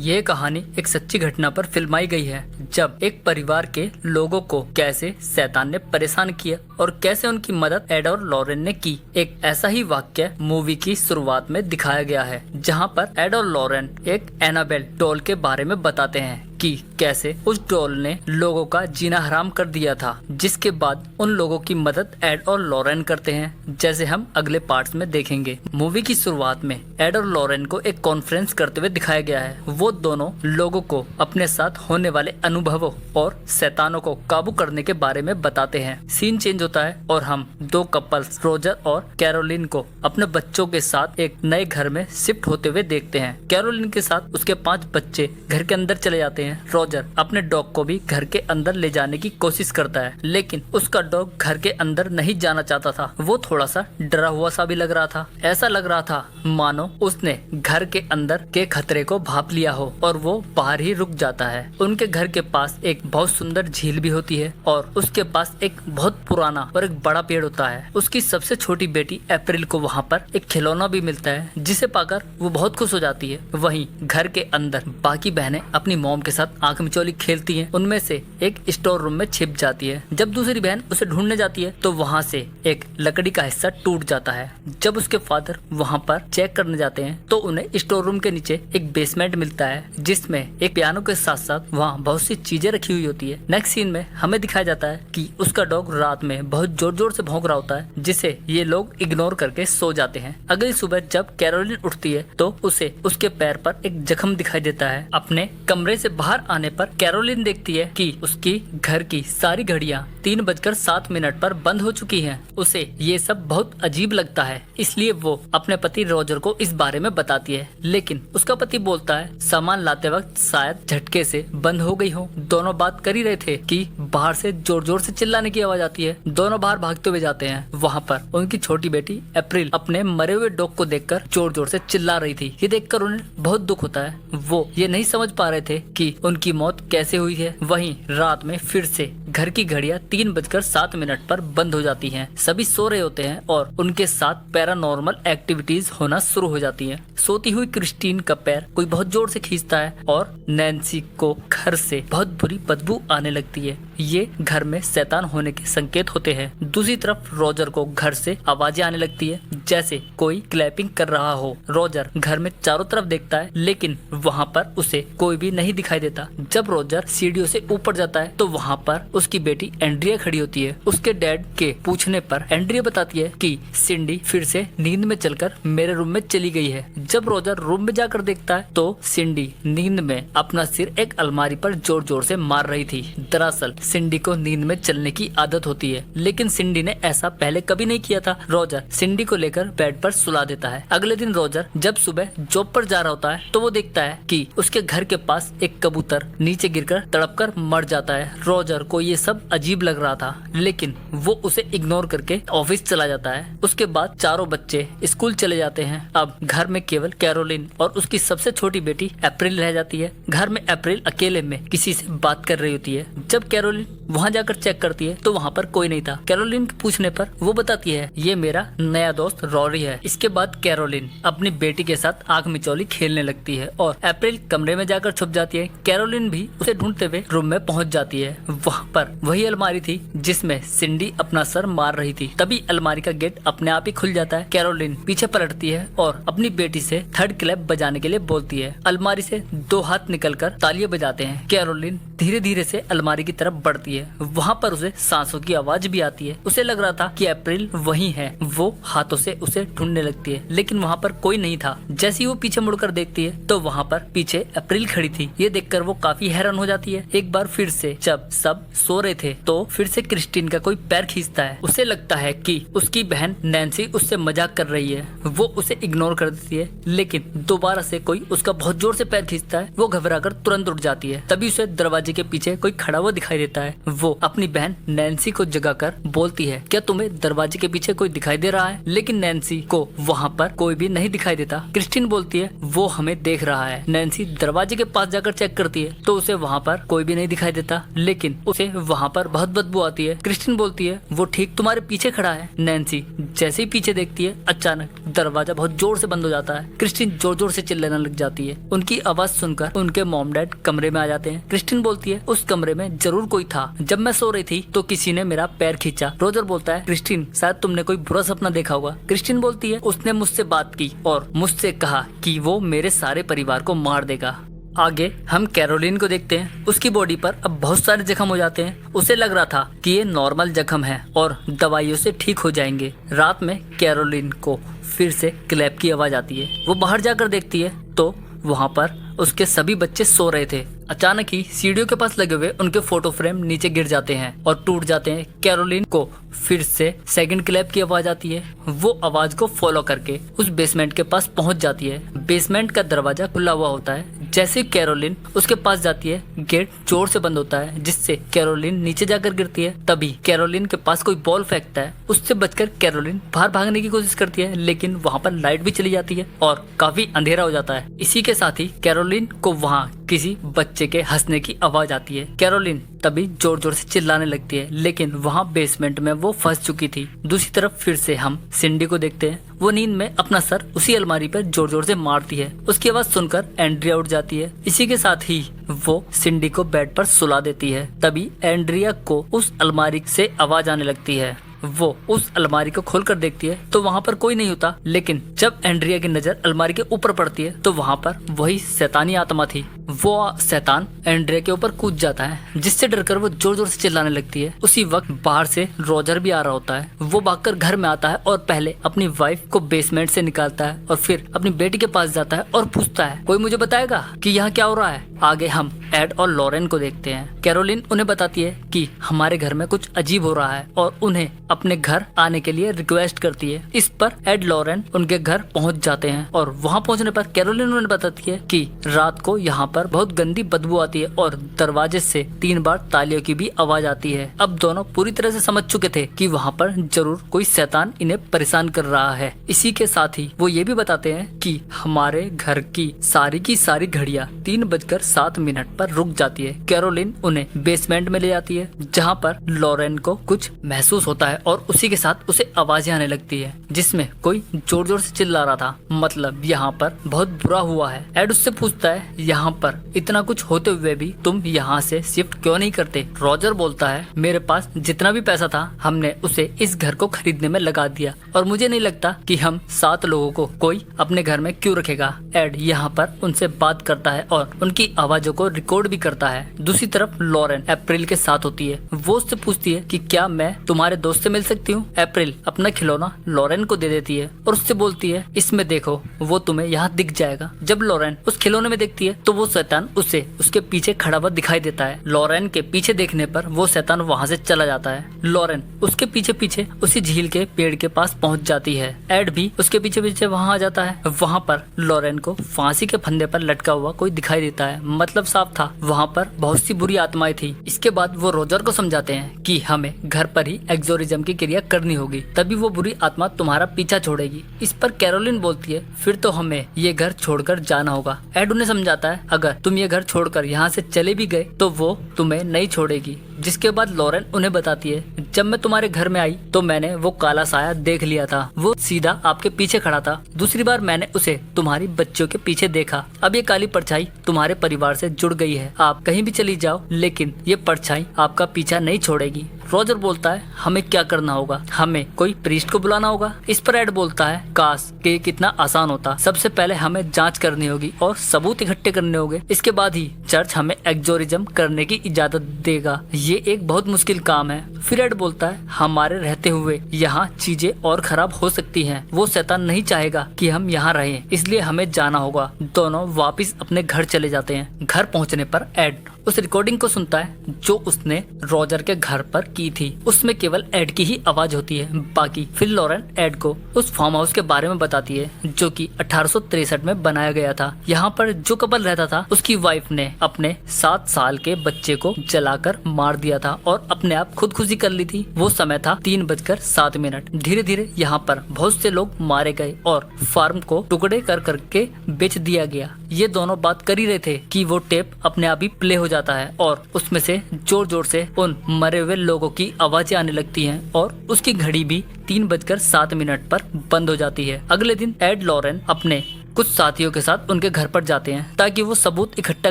ये कहानी एक सच्ची घटना पर फिल्माई गई है, जब एक परिवार के लोगों को कैसे शैतान ने परेशान किया और कैसे उनकी मदद एड और लॉरेन ने की। एक ऐसा ही वाक्य मूवी की शुरुआत में दिखाया गया है, जहां पर एड और लॉरेन एक एनाबेल डॉल के बारे में बताते हैं कि कैसे उस डॉल ने लोगों का जीना हराम कर दिया था, जिसके बाद उन लोगों की मदद एड और लॉरेन करते हैं, जैसे हम अगले पार्ट्स में देखेंगे। मूवी की शुरुआत में एड और लॉरेन को एक कॉन्फ्रेंस करते हुए दिखाया गया है। वो दोनों लोगों को अपने साथ होने वाले अनुभवों और शैतानों को काबू करने के बारे में बताते हैं। सीन चेंज होता है और हम दो कपल्स रोजर और कैरोलिन को अपने बच्चों के साथ एक नए घर में शिफ्ट होते हुए देखते हैं। कैरोलिन के साथ उसके 5 बच्चे घर के अंदर चले जाते हैं। रोजर अपने डॉग को भी घर के अंदर ले जाने की कोशिश करता है, लेकिन उसका डॉग घर के अंदर नहीं जाना चाहता था। वो थोड़ा सा डरा हुआ सा भी लग रहा था। ऐसा लग रहा था मानो उसने घर के अंदर के खतरे को भांप लिया हो और वो बाहर ही रुक जाता है। उनके घर के पास एक बहुत सुंदर झील भी होती है और उसके पास एक बहुत पुराना और एक बड़ा पेड़ होता है। उसकी सबसे छोटी बेटी अप्रैल को वहाँ पर एक खिलौना भी मिलता है, जिसे पाकर वो बहुत खुश हो जाती है। वहीं घर के अंदर बाकी बहनें अपनी मॉम के साथ आंख मिचौली खेलती हैं। उनमें से एक स्टोर रूम में छिप जाती है। जब दूसरी बहन उसे ढूंढने जाती है तो वहाँ से एक लकड़ी का हिस्सा टूट जाता है। जब उसके फादर वहाँ पर चेक करने जाते हैं तो उन्हें स्टोर रूम के नीचे एक बेसमेंट मिलता है, जिसमें एक पियानो के साथ साथ वहाँ बहुत सी चीजें रखी हुई होती है। नेक्स्ट सीन में हमें दिखाया जाता है कि उसका डॉग रात में बहुत जोर जोर से भौंक रहा होता है, जिसे ये लोग इग्नोर करके सो जाते हैं। अगली सुबह जब कैरोलिन उठती है तो उसे उसके पैर पर एक जख्म दिखाई देता है। अपने कमरे से बाहर आने पर कैरोलिन देखती है कि उसकी घर की सारी घड़ियां 3:07 पर बंद हो चुकी हैं। उसे ये सब बहुत अजीब लगता है, इसलिए वो अपने पति रोजर को इस बारे में बताती है, लेकिन उसका पति बोलता है सामान लाते वक्त शायद झटके से बंद हो गई हो। दोनों बात कर ही रहे थे कि बाहर से जोर जोर से चिल्लाने की आवाज आती है। दोनों बाहर भागते हुए जाते हैं। वहाँ पर उनकी छोटी बेटी अप्रैल अपने मरे हुए डॉग को देखकर जोर जोर से चिल्ला रही थी। ये देखकर उन्हें बहुत दुख होता है। वो ये नहीं समझ पा रहे थे कि उनकी मौत कैसे हुई है। वहीं रात में फिर से घर की घड़ियां 3:07 पर बंद हो जाती हैं। सभी सो रहे होते हैं और उनके साथ पैरानॉर्मल एक्टिविटीज होना शुरू हो जाती हैं। सोती हुई क्रिस्टीन का पैर कोई बहुत जोर से खींचता है और नैन्सी को घर से बहुत बुरी बदबू आने लगती है। ये घर में शैतान होने के संकेत होते हैं। दूसरी तरफ रोजर को घर से आवाजें आने लगती है, जैसे कोई क्लैपिंग कर रहा हो। रोजर घर में चारों तरफ देखता है, लेकिन वहाँ पर उसे कोई भी नहीं दिखाई देता। जब रोजर सीढ़ियों से ऊपर जाता है तो वहाँ पर उसकी बेटी एंड्रिया खड़ी होती है। उसके डैड के पूछने पर एंड्रिया बताती है कि सिंडी फिर से नींद में चलकर मेरे रूम में चली गई है। जब रोजर रूम में जाकर देखता है तो सिंडी नींद में अपना सिर एक अलमारी पर जोर जोर से मार रही थी। दरअसल सिंडी को नींद में चलने की आदत होती है, लेकिन सिंडी ने ऐसा पहले कभी नहीं किया था। रोजर सिंडी को लेकर बेड पर सुला देता है। अगले दिन रोजर जब सुबह जॉब पर जा रहा होता है तो वो देखता है कि उसके घर के पास एक कबूतर नीचे गिरकर तड़पकर मर जाता है। रोजर को ये सब अजीब लग रहा था, लेकिन वो उसे इग्नोर करके ऑफिस चला जाता है। उसके बाद चारों बच्चे स्कूल चले जाते हैं। अब घर में केवल कैरोलिन और उसकी सबसे छोटी बेटी अप्रैल रह जाती है। घर में अप्रैल अकेले में किसी से बात कर रही होती है। जब कैरोलिन वहाँ जाकर चेक करती है तो वहाँ पर कोई नहीं था। कैरोलिन के पूछने पर वो बताती है ये मेरा नया दोस्त रॉरी है। इसके बाद कैरोलिन अपनी बेटी के साथ आंख मिचौली खेलने लगती है और अप्रैल कमरे में जाकर छुप जाती है। कैरोलिन भी उसे ढूंढते हुए रूम में पहुंच जाती है। वहाँ पर वही अलमारी थी जिसमें सिंडी अपना सर मार रही थी। तभी अलमारी का गेट अपने आप ही खुल जाता है। कैरोलिन पीछे पलटती है और अपनी बेटी से थर्ड क्लैप बजाने के लिए बोलती है। अलमारी से 2 हाथ निकलकर तालियां बजाते हैं। कैरोलिन धीरे धीरे से अलमारी की तरफ बढ़ती है। वहाँ पर उसे सांसों की आवाज भी आती है। उसे लग रहा था कि अप्रैल वही है। वो हाथों से उसे ढूंढने लगती है, लेकिन वहाँ पर कोई नहीं था। जैसे ही वो पीछे मुड़कर देखती है तो वहाँ पर पीछे अप्रैल खड़ी थी। ये देखकर वो काफी हैरान हो जाती है। एक बार फिर से जब सब सो रहे थे तो फिर से क्रिस्टीन का कोई पैर खींचता है। उसे लगता है कि उसकी बहन नैन्सी उससे मजाक कर रही है। वो उसे इग्नोर कर देती है, लेकिन दोबारा से कोई उसका बहुत जोर से पैर खींचता है। वो घबराकर तुरंत उठ जाती है। तभी उसे दरवाजे के पीछे कोई खड़ा हुआ दिखाई देता है। वो अपनी बहन नैन्सी को जगाकर बोलती है, क्या तुम्हें दरवाजे के पीछे कोई दिखाई दे रहा है? लेकिन नैन्सी को वहाँ पर कोई भी नहीं दिखाई देता। क्रिस्टीन बोलती है, वो हमें देख रहा है। नैन्सी दरवाजे के पास जाकर चेक करती है तो उसे वहाँ पर कोई भी नहीं दिखाई देता, लेकिन उसे वहाँ पर बहुत बदबू आती है। क्रिस्टीन बोलती है, वो ठीक तुम्हारे पीछे खड़ा है। नैन्सी जैसे ही पीछे देखती है, अचानक दरवाजा बहुत जोर से बंद हो जाता है। क्रिस्टीन जोर जोर से चिल्लाने लग जाती है। उनकी आवाज सुनकर उनके मॉम डैड कमरे में आ जाते हैं। क्रिस्टीन बोलती है, उस कमरे में जरूर कोई था। जब मैं सो रही थी तो किसी ने मेरा पैर खींचा। रोजर बोलता है, क्रिस्टीन शायद तुमने कोई बुरा सपना देखा होगा। क्रिस्टीन बोलती है, उसने मुझसे बात की और मुझसे कहा कि वो मेरे सारे परिवार को मार देगा। आगे हम कैरोलिन को देखते हैं। उसकी बॉडी पर अब बहुत सारे जख्म हो जाते हैं। उसे लग रहा था कि ये नॉर्मल जख्म है और दवाइयों से ठीक हो जाएंगे। रात में कैरोलिन को फिर से क्लैप की आवाज आती है। वो बाहर जाकर देखती है तो वहाँ पर उसके सभी बच्चे सो रहे थे। अचानक ही सीढ़ियों के पास लगे हुए उनके फोटो फ्रेम नीचे गिर जाते हैं और टूट जाते हैं। कैरोलिन को फिर से सेकंड क्लैप की आवाज आती है। वो आवाज को फॉलो करके उस बेसमेंट के पास पहुंच जाती है। बेसमेंट का दरवाजा खुला हुआ होता है। जैसे कैरोलिन उसके पास जाती है, गेट जोर से बंद होता है, जिससे कैरोलिन नीचे जाकर गिरती है। तभी कैरोलिन के पास कोई बॉल फेंकता है। उससे बचकर कैरोलिन बाहर भागने की कोशिश करती है, लेकिन वहाँ पर लाइट भी चली जाती है और काफी अंधेरा हो जाता है। इसी के साथ ही कैरोलिन को वहाँ किसी बच्चे के हंसने की आवाज आती है। कैरोलिन तभी जोर जोर से चिल्लाने लगती है, लेकिन वहाँ बेसमेंट में वो फंस चुकी थी। दूसरी तरफ फिर से हम सिंडी को देखते हैं। वो नींद में अपना सर उसी अलमारी पर जोर जोर से मारती है। उसकी आवाज सुनकर एंड्रिया उठ जाती है। इसी के साथ ही वो सिंडी को बेड पर सुला देती है। तभी एंड्रिया को उस अलमारी से आवाज आने लगती है। वो उस अलमारी को खोलकर देखती है तो वहाँ पर कोई नहीं होता, लेकिन जब एंड्रिया की नजर अलमारी के ऊपर पड़ती है तो वहाँ पर वही शैतानी आत्मा थी। वो शैतान एंड्रिया के ऊपर कूद जाता है, जिससे डरकर वो जोर जोर से चिल्लाने लगती है। उसी वक्त बाहर से रोजर भी आ रहा होता है। वो भागकर घर में आता है और पहले अपनी वाइफ को बेसमेंट से निकालता है और फिर अपनी बेटी के पास जाता है और पूछता है, कोई मुझे बताएगा कि यहाँ क्या हो रहा है? आगे हम एड और लॉरेन को देखते हैं। कैरोलिन उन्हें बताती है कि हमारे घर में कुछ अजीब हो रहा है और उन्हें अपने घर आने के लिए रिक्वेस्ट करती है। इस पर एड लॉरेन उनके घर पहुंच जाते हैं और वहां पहुंचने पर कैरोलिन उन्हें बताती है कि रात को यहाँ पर बहुत गंदी बदबू आती है और दरवाजे से 3 बार तालियों की भी आवाज आती है। अब दोनों पूरी तरह से समझ चुके थे कि वहाँ पर जरूर कोई शैतान इन्हें परेशान कर रहा है। इसी के साथ ही वो ये भी बताते हैं कि हमारे घर की सारी घड़ियां 3:07 पर रुक जाती है। कैरोलिन उन्हें बेसमेंट में ले जाती है, जहाँ पर लॉरेन को कुछ महसूस होता है और उसी के साथ उसे आवाजें आने लगती है, जिसमें कोई जोर जोर से चिल्ला रहा था। मतलब यहाँ पर बहुत बुरा हुआ है। एड उससे पूछता है, यहाँ पर इतना कुछ होते हुए भी तुम यहाँ से शिफ्ट क्यों नहीं करते? रोजर बोलता है, मेरे पास जितना भी पैसा था हमने उसे इस घर को खरीदने में लगा दिया और मुझे नहीं लगता कि हम 7 लोगों को कोई अपने घर में क्यों रखेगा। एड यहाँ पर उनसे बात करता है और उनकी आवाजों को रिकॉर्ड भी करता है। दूसरी तरफ लॉरेन अप्रैल के साथ होती है। वो उससे पूछती है कि क्या मैं तुम्हारे दोस्त से मिल सकती हूँ? अप्रैल अपना खिलौना लॉरेन को दे देती है और उससे बोलती है, इसमें देखो, वो तुम्हें यहाँ दिख जाएगा। जब लॉरेन उस खिलौने में देखती है तो वो शैतान उसे उसके पीछे खड़ा हुआ दिखाई देता है। लॉरेन के पीछे देखने पर वो शैतान वहाँ से चला जाता है। लॉरेन उसके पीछे पीछे उसी झील के पेड़ के पास पहुँच जाती है। एड भी उसके पीछे पीछे वहाँ आ जाता है। वहाँ पर लॉरेन को फांसी के फंदे पर लटका हुआ कोई दिखाई देता है। मतलब साफ था, वहाँ पर बहुत सी बुरी आत्माएं थी। इसके बाद वो रोजर को समझाते हैं कि हमें घर पर ही एक्सोरिज्म की क्रिया करनी होगी, तभी वो बुरी आत्मा तुम्हारा पीछा छोड़ेगी। इस पर कैरोलिन बोलती है, फिर तो हमें ये घर छोड़कर जाना होगा। एड उन्हें समझाता है, अगर तुम ये घर छोड़कर यहाँ से चले भी गए तो वो तुम्हें नहीं छोड़ेगी। जिसके बाद लॉरेन उन्हें बताती है, जब मैं तुम्हारे घर में आई तो मैंने वो काला साया देख लिया था। वो सीधा आपके पीछे खड़ा था। दूसरी बार मैंने उसे तुम्हारी बच्चियों के पीछे देखा। अब ये काली परछाई तुम्हारे परिवार से जुड़ गई है। आप कहीं भी चली जाओ, लेकिन ये परछाई आपका पीछा नहीं छोड़ेगी। रोजर बोलता है, हमें क्या करना होगा? हमें कोई प्रीस्ट को बुलाना होगा। इस पर एड बोलता है, काश कि कितना आसान होता। सबसे पहले हमें जांच करनी होगी और सबूत इकट्ठे करने होंगे। इसके बाद ही चर्च हमें एक्सोरिज्म करने की इजाजत देगा। ये एक बहुत मुश्किल काम है। फिर एड बोलता है, हमारे रहते हुए यहाँ चीजें और खराब हो सकती हैं। वो शैतान नहीं चाहेगा कि हम यहाँ रहें, इसलिए हमें जाना होगा। दोनों वापिस अपने घर चले जाते हैं। घर पहुँचने पर एड उस रिकॉर्डिंग को सुनता है जो उसने रॉजर के घर पर की थी। उसमें केवल एड की ही आवाज होती है। बाकी फिर लॉरेन एड को उस फार्म हाउस के बारे में बताती है जो कि 1863 में बनाया गया था। यहाँ पर जो कपल रहता था उसकी वाइफ ने अपने 7 साल के बच्चे को जलाकर मार दिया था और अपने आप खुदकुशी कर ली थी। वो समय था 3:07। धीरे धीरे यहाँ पर बहुत से लोग मारे गए और फार्म को टुकड़े कर करके बेच दिया गया। ये दोनों बात कर ही रहे थे कि वो टेप अपने आप ही प्ले हो जाता है और उसमें से जोर जोर से उन मरे हुए लोगों की आवाजें आने लगती हैं और उसकी घड़ी भी 3:07 पर बंद हो जाती है। अगले दिन एड लॉरेन अपने कुछ साथियों के साथ उनके घर पर जाते हैं ताकि वो सबूत इकट्ठा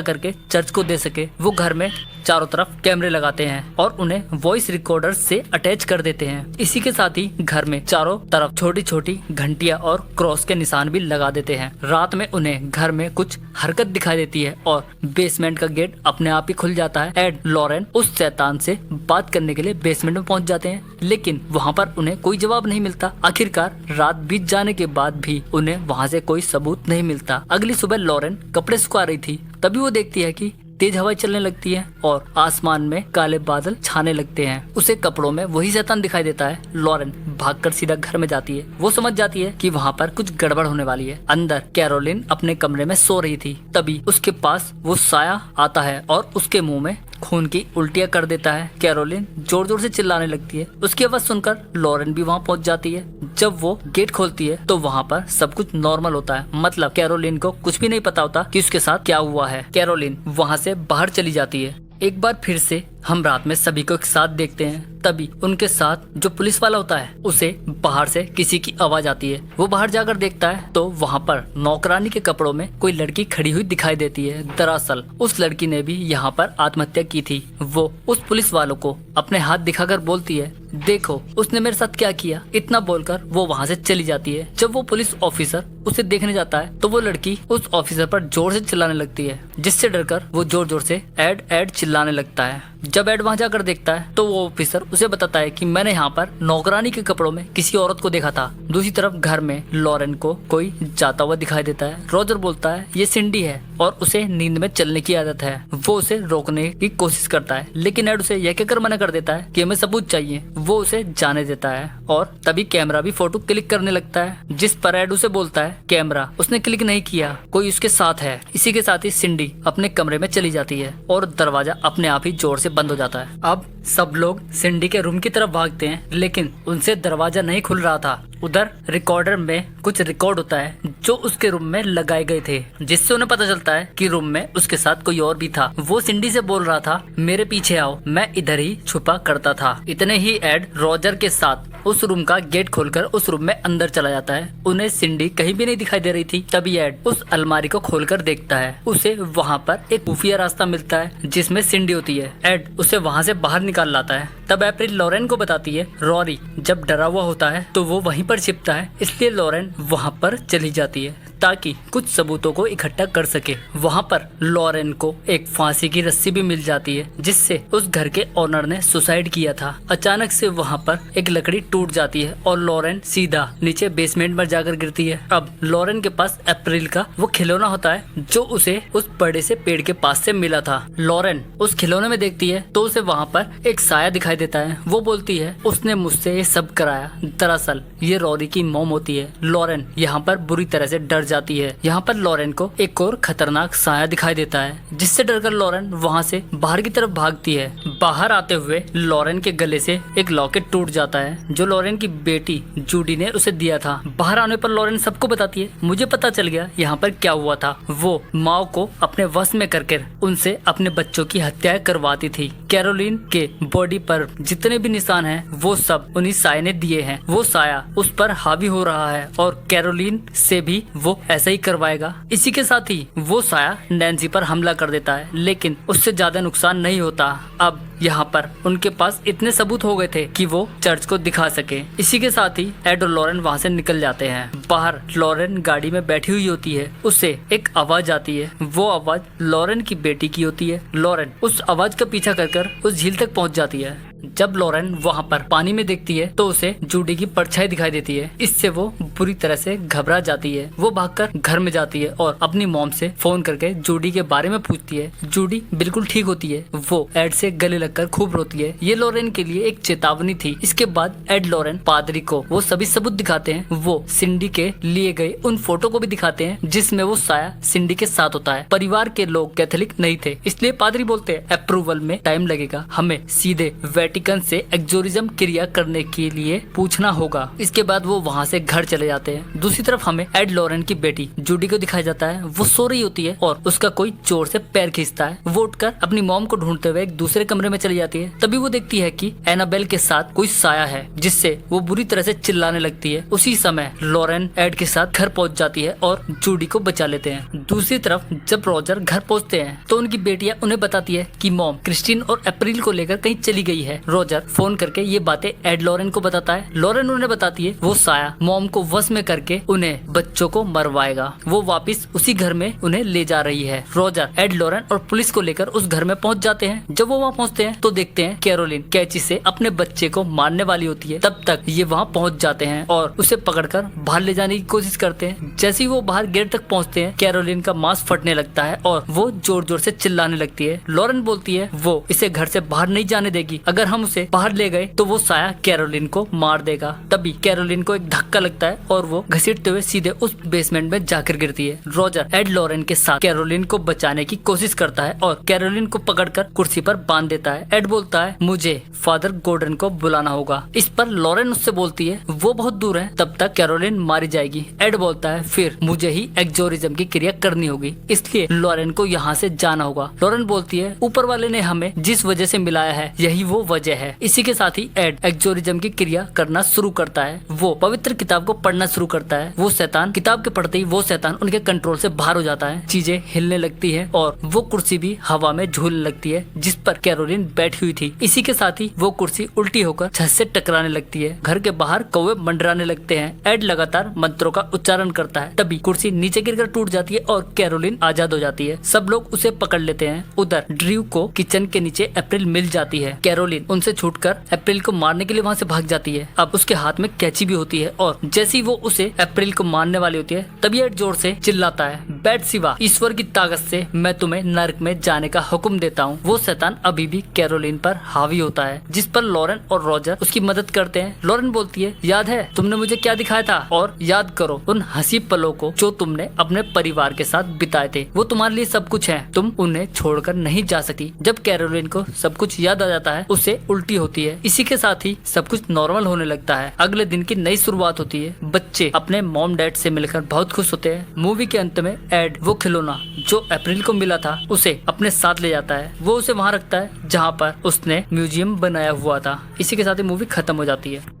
करके चर्च को दे सके। वो घर में चारों तरफ कैमरे लगाते हैं और उन्हें वॉइस रिकॉर्डर से अटैच कर देते हैं। इसी के साथ ही घर में चारों तरफ छोटी छोटी घंटियां और क्रॉस के निशान भी लगा देते हैं। रात में उन्हें घर में कुछ हरकत दिखाई देती है और बेसमेंट का गेट अपने आप ही खुल जाता है। एड लॉरेन उस शैतान से बात करने के लिए बेसमेंट में पहुंच जाते हैं, लेकिन वहां पर उन्हें कोई जवाब नहीं मिलता। आखिरकार रात बीत जाने के बाद भी उन्हें वहां से कोई सबूत नहीं मिलता। अगली सुबह लॉरेन कपड़े सुखा रही थी, तभी वो देखती है कि तेज हवाएं चलने लगती है और आसमान में काले बादल छाने लगते हैं। उसे कपड़ों में वही शैतान दिखाई देता है। लॉरेन भागकर सीधा घर में जाती है। वो समझ जाती है कि वहाँ पर कुछ गड़बड़ होने वाली है। अंदर कैरोलिन अपने कमरे में सो रही थी, तभी उसके पास वो साया आता है और उसके मुंह में खून की उल्टियां कर देता है। कैरोलिन जोर जोर से चिल्लाने लगती है। उसकी आवाज सुनकर लॉरेन भी वहाँ पहुँच जाती है। जब वो गेट खोलती है तो वहाँ पर सब कुछ नॉर्मल होता है, मतलब कैरोलिन को कुछ भी नहीं पता होता कि उसके साथ क्या हुआ है। कैरोलिन वहाँ से बाहर चली जाती है। एक बार फिर से हम रात में सभी को एक साथ देखते हैं। तभी उनके साथ जो पुलिस वाला होता है उसे बाहर से किसी की आवाज आती है। वो बाहर जाकर देखता है तो वहाँ पर नौकरानी के कपड़ों में कोई लड़की खड़ी हुई दिखाई देती है। दरअसल उस लड़की ने भी यहाँ पर आत्महत्या की थी। वो उस पुलिस वालों को अपने हाथ दिखाकर बोलती है, देखो उसने मेरे साथ क्या किया। इतना बोलकर वो वहाँ से चली जाती है। जब वो पुलिस ऑफिसर उसे देखने जाता है तो वो लड़की उस ऑफिसर पर जोर से चिल्लाने लगती है, जिससे डरकर वो जोर जोर से एड एड चिल्लाने लगता है। जब एड वहाँ जाकर देखता है तो वो ऑफिसर उसे बताता है कि मैंने यहाँ पर नौकरानी के कपड़ों में किसी औरत को देखा था। दूसरी तरफ घर में लॉरेन को कोई जाता हुआ दिखाई देता है। रॉजर बोलता है ये सिंडी है और उसे नींद में चलने की आदत है। वो उसे रोकने की कोशिश करता है, लेकिन एड उसे यह कहकर मना कर देता है कि हमें सबूत चाहिए। वो उसे जाने देता है और तभी कैमरा भी फोटो क्लिक करने लगता है, जिस पर एड उसे बोलता है कैमरा उसने क्लिक नहीं किया, कोई उसके साथ है। इसी के साथ ही सिंडी अपने कमरे में चली जाती है और दरवाजा अपने आप ही जोर से बंद हो जाता है। अब सब लोग सिंडी के रूम की तरफ भागते हैं, लेकिन उनसे दरवाजा नहीं खुल रहा था। उधर रिकॉर्डर में कुछ रिकॉर्ड होता है जो उसके रूम में लगाए गए थे, जिससे उन्हें पता चलता है कि रूम में उसके साथ कोई और भी था। वो सिंडी से बोल रहा था, मेरे पीछे आओ, मैं इधर ही छुपा करता था। इतने ही एड रॉजर के साथ उस रूम का गेट खोलकर उस रूम में अंदर चला जाता है। उन्हें सिंडी कहीं भी नहीं दिखाई दे रही थी। तभी एड उस अलमारी को खोलकर देखता है। उसे वहाँ पर एक खुफिया रास्ता मिलता है जिसमें सिंडी होती है। एड उसे वहाँ से बाहर निकाल लाता है। तब अप्रैल लॉरेन को बताती है रॉरी जब डरा हुआ होता है तो वो वहीं पर छिपता है, इसलिए लॉरेन वहाँ पर चली जाती है ताकि कुछ सबूतों को इकट्ठा कर सके। वहाँ पर लॉरेन को एक फांसी की रस्सी भी मिल जाती है, जिससे उस घर के ओनर ने सुसाइड किया था। अचानक से वहाँ पर एक लकड़ी टूट जाती है और लॉरेन सीधा नीचे बेसमेंट में जाकर गिरती है। अब लॉरेन के पास अप्रैल का वो खिलौना होता है जो उसे उस बड़े से पेड़ के पास से मिला था। लॉरेन उस खिलौने में देखती है तो उसे वहाँ पर एक साया दिखाई देता है। वो बोलती है उसने मुझसे ये सब कराया। दरअसल ये रॉरी की मॉम होती है। लॉरेन यहाँ पर बुरी तरह से डर जाती है। यहाँ पर लॉरेन को एक और खतरनाक साया दिखाई देता है, जिससे डरकर लॉरेन वहाँ से बाहर की तरफ भागती है। बाहर आते हुए लॉरेन के गले से एक लॉकेट टूट जाता है जो लॉरेन की बेटी जूडी ने उसे दिया था। बाहर आने पर लॉरेन सबको बताती है, मुझे पता चल गया यहाँ पर क्या हुआ था। वो माओ को अपने वश में करके उनसे अपने बच्चों की हत्या करवाती थी। कैरोलिन के बॉडी पर जितने भी निशान हैं वो सब उन्हीं साया ने दिए हैं। वो साया उस पर हावी हो रहा है और कैरोलिन से भी वो ऐसा ही करवाएगा। इसी के साथ ही वो साया नैन्सी पर हमला कर देता है, लेकिन उससे ज्यादा नुकसान नहीं होता। अब यहाँ पर उनके पास इतने सबूत हो गए थे कि वो चर्च को दिखा सके। इसी के साथ ही एड और लॉरेन वहाँ से निकल जाते हैं। बाहर लॉरेन गाड़ी में बैठी हुई होती है। उसे एक आवाज आती है। वो आवाज लॉरेन की बेटी की होती है। लॉरेन उस आवाज का पीछा कर उस झील तक पहुँच जाती है। जब लॉरेन वहाँ पर पानी में देखती है तो उसे जूडी की परछाई दिखाई देती है। इससे वो बुरी तरह से घबरा जाती है। वो भागकर घर में जाती है और अपनी मॉम से फोन करके जूडी के बारे में पूछती है। जूडी बिल्कुल ठीक होती है। वो एड से गले लगकर खूब रोती है। ये लॉरेन के लिए एक चेतावनी थी। इसके बाद एड लॉरेन पादरी को वो सभी सबूत दिखाते हैं। वो सिंडी के लिए गए उन फोटो को भी दिखाते हैं जिसमें वो साया सिंडी के साथ होता है। परिवार के लोग कैथोलिक नहीं थे, इसलिए पादरी बोलते हैं अप्रूवल में टाइम लगेगा, हमें सीधे वेटिकन से एक्सोर्सिज्म क्रिया करने के लिए पूछना होगा। इसके बाद वो वहाँ से घर चले जाते हैं। दूसरी तरफ हमें एड लॉरेन की बेटी जूडी को दिखाया जाता है। वो सो रही होती है और उसका कोई जोर से पैर खींचता है। वो उठकर अपनी मॉम को ढूंढते हुए एक दूसरे कमरे में चली जाती है। तभी वो देखती है कि एनाबेल के साथ कोई साया है, जिससे वो बुरी तरह से चिल्लाने लगती है। उसी समय लॉरेन एड के साथ घर पहुंच जाती है और जूडी को बचा लेते हैं। दूसरी तरफ जब रॉजर घर पहुंचते हैं तो उनकी बेटियां उन्हें बताती है कि मॉम क्रिस्टीन और अप्रैल को लेकर कहीं चली गई है। रॉजर फोन करके ये बातें एड लॉरेन को बताता है। लॉरेन उन्हें बताती है वो साया मॉम को वश में करके उन्हें बच्चों को मरवाएगा। वो वापस उसी घर में उन्हें ले जा रही है। रॉजर एड लॉरेन और पुलिस को लेकर उस घर में पहुंच जाते हैं। जब वो वहाँ पहुंचते हैं तो देखते हैं कैरोलिन कैंची से अपने बच्चे को मारने वाली होती है। तब तक ये वहाँ पहुंच जाते हैं और उसे पकड़कर बाहर ले जाने की कोशिश करते हैं। जैसे ही वो बाहर गेट तक पहुंचते हैं कैरोलिन का मांस फटने लगता है और वो जोर जोर से चिल्लाने लगती है। लॉरेन बोलती है वो इसे घर से बाहर नहीं जाने देगी। अगर हम उसे बाहर ले गए तो वो साया कैरोलिन को मार देगा। तभी कैरोलिन को एक धक्का लगता है और वो घसीटते हुए सीधे उस बेसमेंट में जाकर गिरती है। रॉजर एड लॉरेन के साथ कैरोलिन को बचाने की कोशिश करता है और कैरोलिन को पकड़कर कुर्सी पर बांध देता है। एड बोलता है मुझे फादर गॉर्डन को बुलाना होगा। इस पर लॉरेन उससे बोलती है वो बहुत दूर है, तब तक कैरोलिन मारी जाएगी। एड बोलता है फिर मुझे ही एक्सोर्सिज्म की क्रिया करनी होगी, इसलिए लॉरेन को यहाँ से जाना होगा। लॉरेन बोलती है ऊपर वाले ने हमें जिस वजह से मिलाया है यही वो वजह है। इसी के साथ ही एड एक्सोर्सिज्म की क्रिया करना शुरू करता है। वो पवित्र किताब को पढ़ना शुरू करता है। वो शैतान किताब के पढ़ते ही वो शैतान उनके कंट्रोल से बाहर हो जाता है। चीजें हिलने लगती है और वो कुर्सी भी हवा में झूलने लगती है जिस पर कैरोलिन बैठी हुई थी। इसी के साथ ही वो कुर्सी उल्टी होकर छत से टकराने लगती है। घर के बाहर कौवे मंडराने लगते हैं। एड लगातार मंत्रों का उच्चारण करता है। तभी कुर्सी नीचे गिरकर टूट जाती है और कैरोलिन आजाद हो जाती है। सब लोग उसे पकड़ लेते हैं। उधर ड्रीव को किचन के नीचे अप्रैल मिल जाती है। कैरोलिन उनसे छूटकर अप्रैल को मारने के लिए वहाँ से भाग जाती है। अब उसके हाथ में कैंची भी होती है और जैसे ही वो उसे अप्रैल को मारने वाली होती है तभी एड जोर से चिल्लाता है बैट सिवा, ईश्वर की ताकत से मैं तुम्हें नर्क में जाने का हुक्म देता हूँ। वो शैतान अभी भी कैरोलिन पर हावी होता है जिस पर लॉरेन और रॉजर उसकी मदद करते हैं। लॉरेन बोलती है याद है तुमने मुझे क्या दिखाया था, और याद करो उन हंसी पलों को जो तुमने अपने परिवार के साथ बिताए थे। वो तुम्हारे लिए सब कुछ है, तुम उन्हें छोड़कर नहीं जा सकती। जब कैरोलिन को सब कुछ याद आ जाता है उसे उल्टी होती है। इसी के साथ ही सब कुछ नॉर्मल होने लगता है। अगले दिन की नई शुरुआत होती है। बच्चे अपने मॉम डैड से मिलकर बहुत खुश होते हैं। मूवी के अंत में एड वो खिलौना जो अप्रैल को मिला था उसे अपने साथ ले जाता है। वो उसे वहाँ रखता है जहाँ पर उसने म्यूजियम बनाया हुआ था। इसी के साथ ही मूवी खत्म हो जाती है।